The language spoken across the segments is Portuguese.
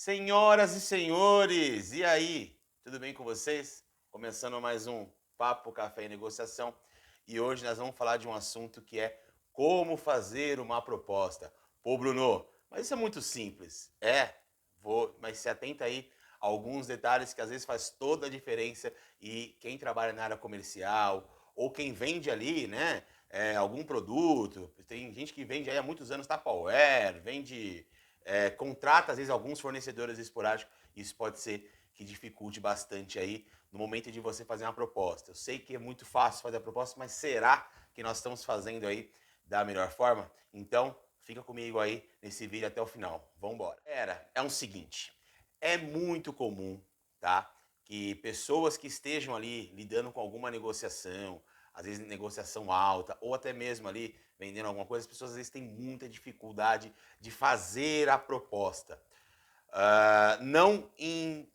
Senhoras e senhores, e aí? Tudo bem com vocês? Começando mais um Papo Café e Negociação. E hoje nós vamos falar de um assunto que é como fazer uma proposta. Pô, Bruno, mas isso é muito simples. Mas se atenta aí a alguns detalhes que às vezes faz toda a diferença e quem trabalha na área comercial ou quem vende ali, né, algum produto. Tem gente que vende aí há muitos anos Tupperware, vende contrata às vezes alguns fornecedores esporádicos, isso pode ser que dificulte bastante aí no momento de você fazer uma proposta. Eu sei que é muito fácil fazer a proposta, mas será que nós estamos fazendo aí da melhor forma? Então, fica comigo aí nesse vídeo até o final. Vamos embora. É o seguinte, é muito comum, tá? Que pessoas que estejam ali lidando com alguma negociação, às vezes negociação alta, ou até mesmo ali vendendo alguma coisa, as pessoas às vezes têm muita dificuldade de fazer a proposta. Não em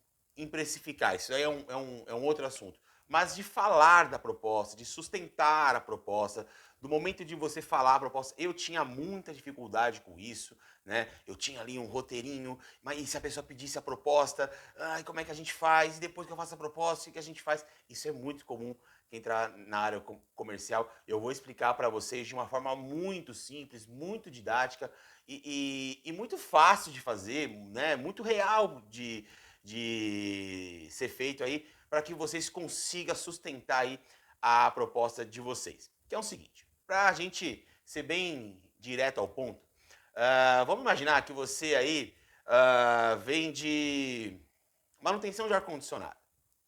precificar, isso aí é um outro assunto. Mas de falar da proposta, de sustentar a proposta, do momento de você falar a proposta. Eu tinha muita dificuldade com isso, né? Eu tinha ali um roteirinho, mas e se a pessoa pedisse a proposta, ai, como é que a gente faz? E depois que eu faço a proposta, o que a gente faz? Isso é muito comum quem entrar na área comercial. Eu vou explicar para vocês de uma forma muito simples, muito didática e muito fácil de fazer, né? Muito real de ser feito aí, para que vocês consigam sustentar aí a proposta de vocês. Que é o seguinte, para a gente ser bem direto ao ponto, vamos imaginar que você aí vende manutenção de ar-condicionado,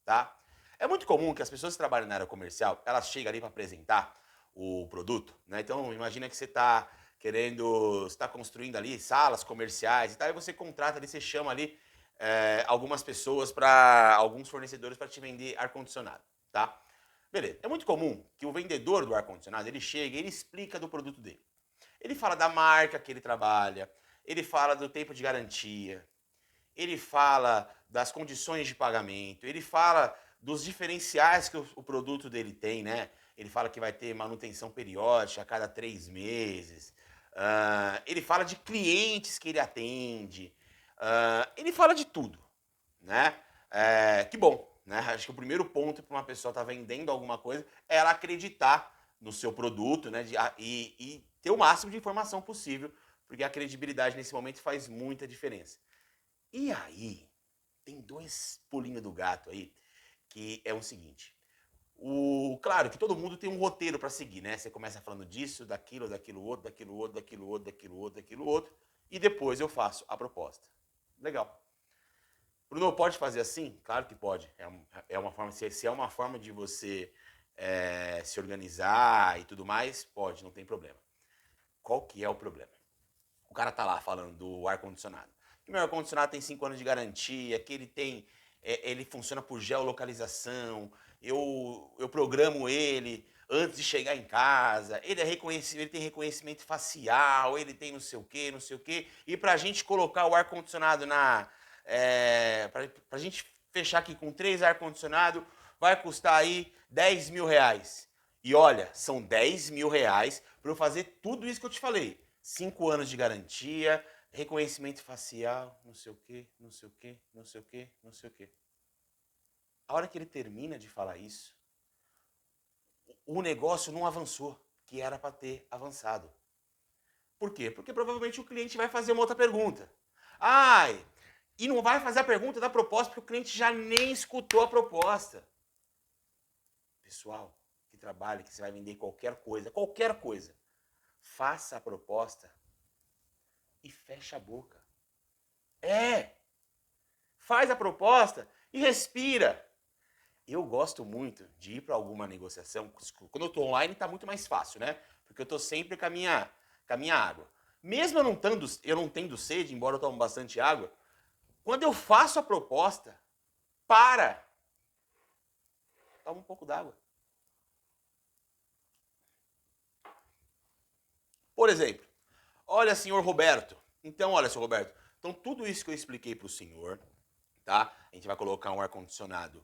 tá? É muito comum que as pessoas que trabalham na área comercial, elas chegam ali para apresentar o produto, né? Então, imagina que você está querendo, está construindo ali salas comerciais e tal, e você contrata ali, você chama ali algumas pessoas para alguns fornecedores para te vender ar-condicionado, tá? Beleza. É muito comum que o vendedor do ar-condicionado, ele chega e ele explica do produto dele. Ele fala da marca que ele trabalha, ele fala do tempo de garantia, ele fala das condições de pagamento, ele fala dos diferenciais que o produto dele tem, né? Ele fala que vai ter manutenção periódica a cada 3 meses. Ele fala de clientes que ele atende. Ele fala de tudo, né? Que bom, né? Acho que o primeiro ponto para uma pessoa estar vendendo alguma coisa é ela acreditar no seu produto, né? E ter o máximo de informação possível, porque a credibilidade nesse momento faz muita diferença. E aí, tem dois pulinhos do gato aí, que é o seguinte. Claro que todo mundo tem um roteiro para seguir, né? Você começa falando disso, daquilo, daquilo outro, daquilo outro, daquilo outro, daquilo outro, daquilo outro, e depois eu faço a proposta. Legal. Bruno, pode fazer assim? Claro que pode. É uma forma, se é uma forma de você se organizar e tudo mais, pode, não tem problema. Qual que é o problema? O cara tá lá falando do ar-condicionado. Que meu ar-condicionado tem 5 anos de garantia, que ele funciona por geolocalização, eu programo ele antes de chegar em casa, ele tem reconhecimento facial, ele tem não sei o que, não sei o que, e pra gente colocar o ar-condicionado pra gente fechar aqui com 3 ar-condicionado, vai custar aí 10 mil reais. E olha, são 10 mil reais para eu fazer tudo isso que eu te falei. 5 anos de garantia, reconhecimento facial, não sei o que, não sei o que, não sei o que, não sei o que. A hora que ele termina de falar isso, o negócio não avançou, que era para ter avançado. Por quê? Porque provavelmente o cliente vai fazer uma outra pergunta. Ai, e não vai fazer a pergunta da proposta porque o cliente já nem escutou a proposta. Pessoal que trabalha, que você vai vender qualquer coisa, faça a proposta e fecha a boca. Faz a proposta e respira. Eu gosto muito de ir para alguma negociação. Quando eu estou online está muito mais fácil, né? Porque eu estou sempre com a minha água. Mesmo eu não tendo sede, embora eu tome bastante água, quando eu faço a proposta, para, toma um pouco d'água. Por exemplo, olha, senhor Roberto. Então, olha, senhor Roberto. Então, tudo isso que eu expliquei para o senhor, tá? A gente vai colocar um ar-condicionado.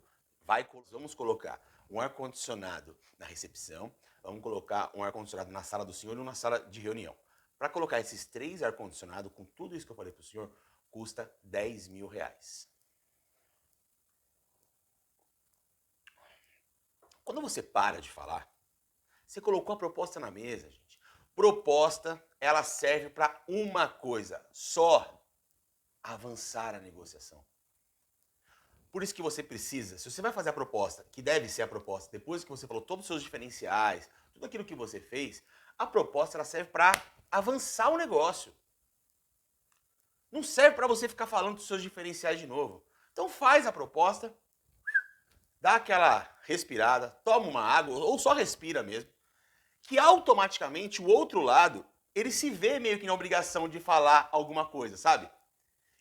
Vamos colocar um ar-condicionado na recepção, vamos colocar um ar-condicionado na sala do senhor e na sala de reunião. Para colocar esses 3 ar-condicionados, com tudo isso que eu falei para o senhor, custa R$10.000. Quando você para de falar, você colocou a proposta na mesa, gente. Proposta, ela serve para uma coisa só: avançar a negociação. Por isso que você precisa, se você vai fazer a proposta, que deve ser a proposta, depois que você falou todos os seus diferenciais, tudo aquilo que você fez, a proposta ela serve para avançar o negócio. Não serve para você ficar falando dos seus diferenciais de novo. Então faz a proposta, dá aquela respirada, toma uma água, ou só respira mesmo, que automaticamente o outro lado, ele se vê meio que na obrigação de falar alguma coisa, sabe?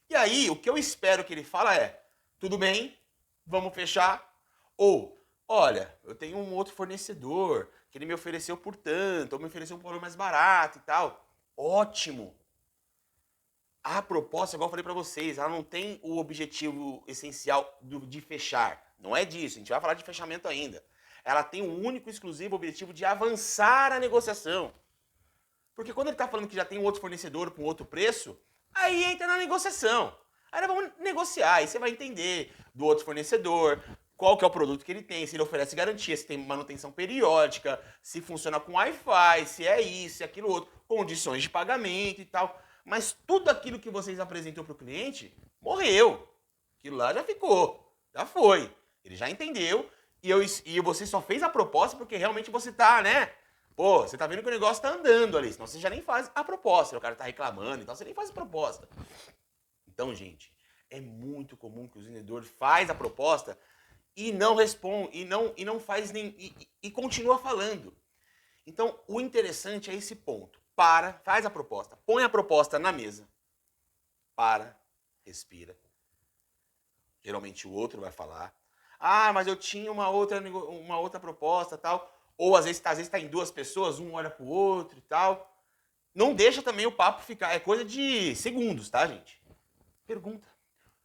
E aí, o que eu espero que ele fala é: tudo bem, vamos fechar. Ou, olha, eu tenho um outro fornecedor, que ele me ofereceu por tanto, ou me ofereceu um valor mais barato e tal. Ótimo! A proposta, igual eu falei pra vocês, ela não tem o objetivo essencial de fechar. Não é disso, a gente vai falar de fechamento ainda. Ela tem um único e exclusivo objetivo de avançar a negociação. Porque quando ele tá falando que já tem um outro fornecedor com outro preço, aí entra na negociação. Aí nós vamos negociar, aí você vai entender do outro fornecedor, qual que é o produto que ele tem, se ele oferece garantia, se tem manutenção periódica, se funciona com Wi-Fi, se é isso, se é aquilo outro, condições de pagamento e tal. Mas tudo aquilo que vocês apresentou para o cliente, morreu. Aquilo lá já ficou, já foi. Ele já entendeu e você só fez a proposta porque realmente você tá, né? Pô, você tá vendo que o negócio tá andando ali, senão você já nem faz a proposta. O cara tá reclamando, então você nem faz a proposta. Então, gente, é muito comum que o vendedor faz a proposta e não responde, e não faz nem. E continua falando. Então, o interessante é esse ponto. Para, faz a proposta, põe a proposta na mesa. Para, respira. Geralmente o outro vai falar: ah, mas eu tinha uma outra proposta tal. Ou às vezes tá em duas pessoas, um olha pro outro e tal. Não deixa também o papo ficar. É coisa de segundos, tá, gente? Pergunta.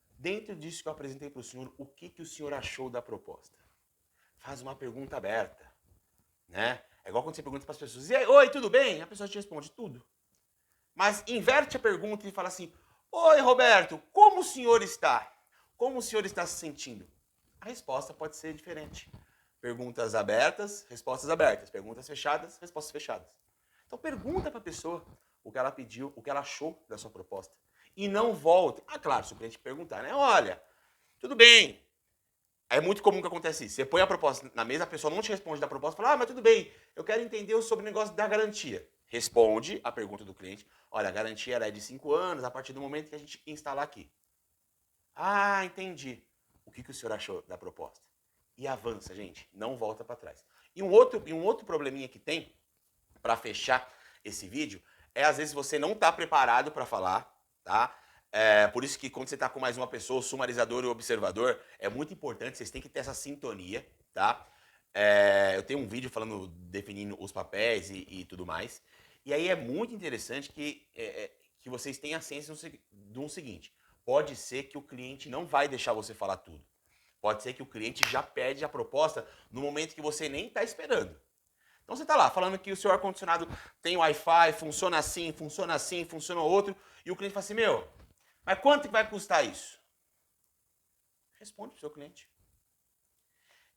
Dentro disso que eu apresentei para o senhor, o que o senhor achou da proposta? Faz uma pergunta aberta, né? É igual quando você pergunta para as pessoas: oi, tudo bem? A pessoa te responde: tudo. Mas inverte a pergunta e fala assim: oi, Roberto, como o senhor está? Como o senhor está se sentindo? A resposta pode ser diferente. Perguntas abertas, respostas abertas. Perguntas fechadas, respostas fechadas. Então pergunta para a pessoa o que ela pediu, o que ela achou da sua proposta. E não volte. Ah, claro, se o cliente perguntar, né? Olha, tudo bem. É muito comum que acontece isso. Você põe a proposta na mesa, a pessoa não te responde da proposta, fala: ah, mas tudo bem, eu quero entender sobre o negócio da garantia. Responde a pergunta do cliente: olha, a garantia ela é de 5 anos a partir do momento que a gente instalar aqui. Ah, entendi. O que o senhor achou da proposta? E avança, gente. Não volta para trás. E um outro probleminha que tem, para fechar esse vídeo, é às vezes você não está preparado para falar, tá? Por isso que quando você está com mais uma pessoa, o sumarizador e o observador, é muito importante, vocês têm que ter essa sintonia, tá? Eu tenho um vídeo falando, definindo os papéis e tudo mais. E aí é muito interessante que vocês tenham a ciência de um seguinte: pode ser que o cliente não vai deixar você falar tudo. Pode ser que o cliente já pede a proposta no momento que você nem está esperando. Então você está lá falando que o seu ar-condicionado tem Wi-Fi, funciona assim, funciona outro, e o cliente fala assim: meu, mas quanto que vai custar isso? Responde para o seu cliente.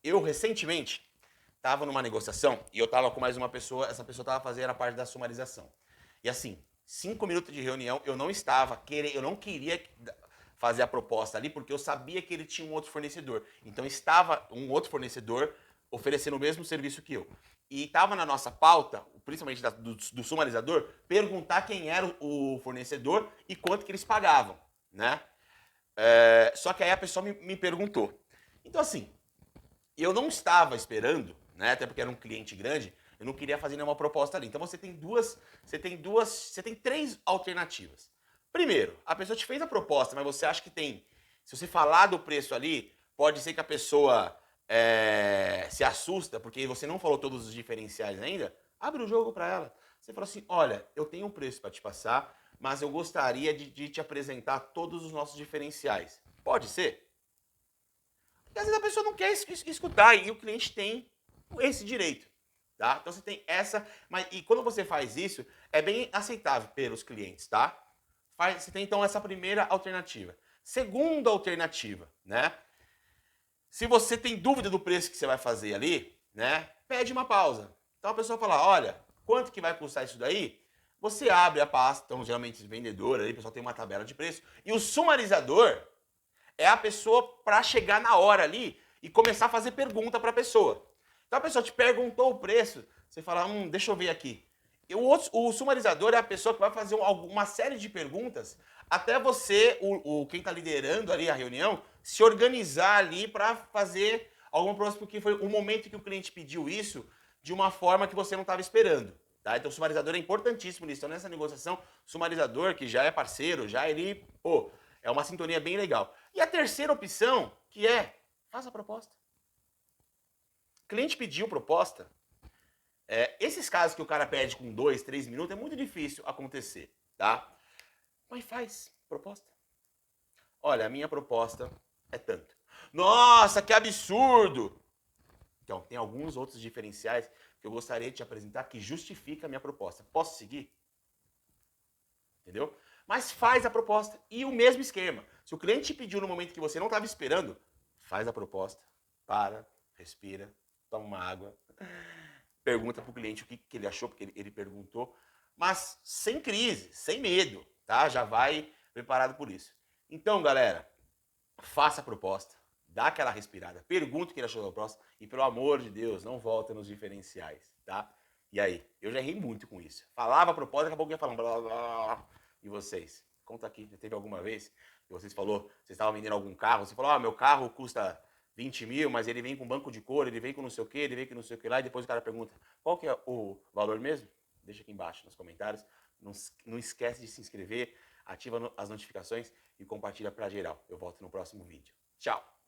Eu, recentemente, estava numa negociação e eu estava com mais uma pessoa, essa pessoa estava fazendo a parte da sumarização. E assim, 5 minutos de reunião, eu não queria fazer a proposta ali, porque eu sabia que ele tinha um outro fornecedor. Então estava um outro fornecedor oferecendo o mesmo serviço que eu. E estava na nossa pauta, principalmente do sumarizador, perguntar quem era o fornecedor e quanto que eles pagavam, né? Só que aí a pessoa me perguntou. Então assim, eu não estava esperando, né? Até porque era um cliente grande, eu não queria fazer nenhuma proposta ali. Então você tem 3 alternativas. Primeiro, a pessoa te fez a proposta, mas você acha que tem. Se você falar do preço ali, pode ser que a pessoa se assusta, porque você não falou todos os diferenciais ainda. Abre o jogo para ela. Você fala assim: olha, eu tenho um preço para te passar, mas eu gostaria de te apresentar todos os nossos diferenciais. Pode ser? Porque às vezes a pessoa não quer escutar e o cliente tem esse direito. Tá? Então você tem essa. E quando você faz isso, é bem aceitável pelos clientes, tá? Você tem então essa primeira alternativa. Segunda alternativa, né? Se você tem dúvida do preço que você vai fazer ali, né? Pede uma pausa. Então a pessoa fala, olha, quanto que vai custar isso daí? Você abre a pasta, então geralmente o vendedor ali, o pessoal tem uma tabela de preço, e o sumarizador é a pessoa para chegar na hora ali e começar a fazer pergunta para a pessoa. Então a pessoa te perguntou o preço, você fala, deixa eu ver aqui. E o sumarizador é a pessoa que vai fazer uma série de perguntas até você, quem está liderando ali a reunião, se organizar ali para fazer alguma proposta, porque foi o momento que o cliente pediu isso de uma forma que você não estava esperando. Tá? Então o sumarizador é importantíssimo nisso. Então nessa negociação, o sumarizador, que já é parceiro, já ele, é uma sintonia bem legal. E a terceira opção, que é, faça a proposta. O cliente pediu proposta. Esses casos que o cara pede com 2, 3 minutos, é muito difícil acontecer, tá? Mas faz proposta. Olha, a minha proposta é tanto. Nossa, que absurdo! Então, tem alguns outros diferenciais que eu gostaria de te apresentar que justifica a minha proposta. Posso seguir? Entendeu? Mas faz a proposta. E o mesmo esquema. Se o cliente te pediu no momento que você não estava esperando, faz a proposta, para, respira, toma uma água, pergunta para o cliente o que ele achou, porque ele perguntou, mas sem crise, sem medo, tá? Já vai preparado por isso. Então, galera, faça a proposta, dá aquela respirada, pergunta o que ele achou da proposta e, pelo amor de Deus, não volta nos diferenciais, tá? E aí? Eu já errei muito com isso. Falava a proposta, daqui a pouco ia falando blá, blá, blá. E vocês? Conta aqui, já teve alguma vez que vocês estavam vendendo algum carro, você falou, meu carro custa 20 mil, mas ele vem com banco de couro, ele vem com não sei o que, ele vem com não sei o que lá, e depois o cara pergunta, qual que é o valor mesmo? Deixa aqui embaixo nos comentários. Não esquece de se inscrever, ativa as notificações e compartilha para geral. Eu volto no próximo vídeo. Tchau!